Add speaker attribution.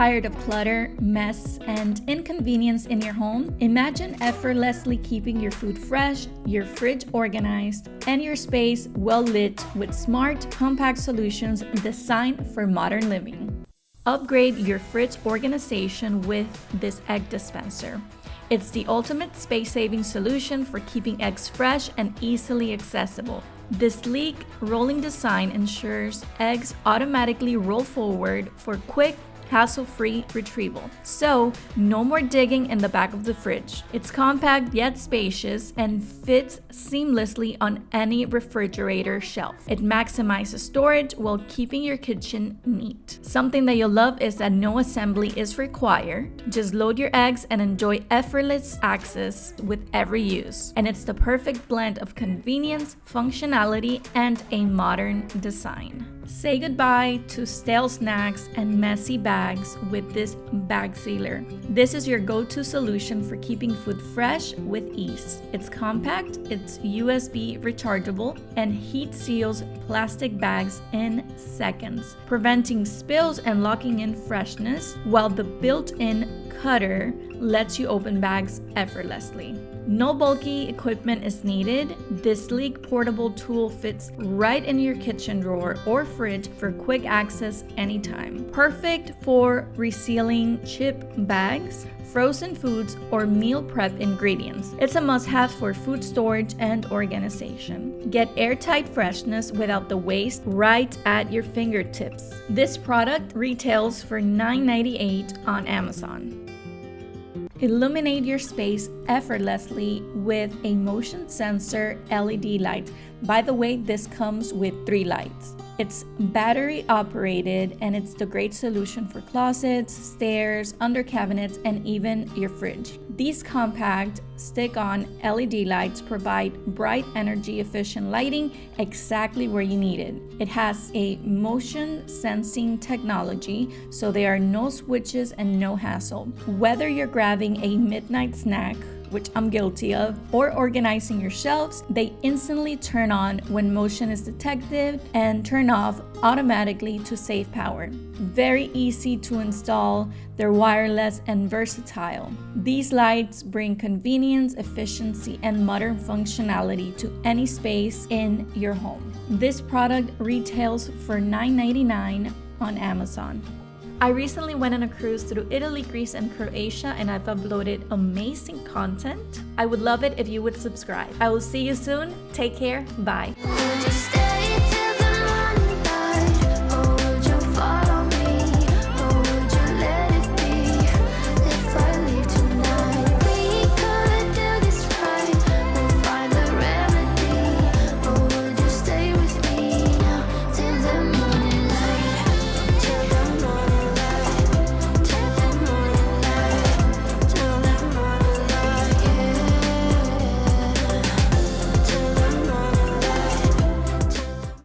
Speaker 1: tired of clutter, mess, and inconvenience in your home? Imagine effortlessly keeping your food fresh, your fridge organized, and your space well lit with smart, compact solutions designed for modern living. Upgrade your fridge organization with this egg dispenser. It's the ultimate space-saving solution for keeping eggs fresh and easily accessible. This sleek, rolling design ensures eggs automatically roll forward for quick, hassle-free retrieval. So, no more digging in the back of the fridge. It's compact yet spacious and fits seamlessly on any refrigerator shelf. It maximizes storage while keeping your kitchen neat. Something that you'll love is that no assembly is required. Just load your eggs and enjoy effortless access with every use. And it's the perfect blend of convenience, functionality, and a modern design. Say goodbye to stale snacks and messy bags with this bag sealer. This is your go-to solution for keeping food fresh with ease. It's compact, it's USB rechargeable, and heat seals plastic bags in seconds, preventing spills and locking in freshness, while the built-in cutter lets you open bags effortlessly. No bulky equipment is needed. This sleek portable tool fits right in your kitchen drawer or fridge for quick access anytime. Perfect for resealing chip bags, frozen foods, or meal prep ingredients. It's a must-have for food storage and organization. Get airtight freshness without the waste right at your fingertips. This product retails for $9.98 on Amazon. Illuminate your space effortlessly with a motion sensor LED light. By the way, this comes with 3 lights. It's battery operated and it's the great solution for closets, stairs, under cabinets, and even your fridge. These compact stick-on LED lights provide bright, energy-efficient lighting exactly where you need it. It has a motion sensing technology, so there are no switches and no hassle. Whether you're grabbing a midnight snack, which I'm guilty of, or organizing your shelves, they instantly turn on when motion is detected and turn off automatically to save power. Very easy to install, they're wireless and versatile. These lights bring convenience, efficiency, and modern functionality to any space in your home. This product retails for $9.99 on Amazon. I recently went on a cruise through Italy, Greece, and Croatia, and I've uploaded amazing content. I would love it if you would subscribe. I will see you soon. Take care. Bye.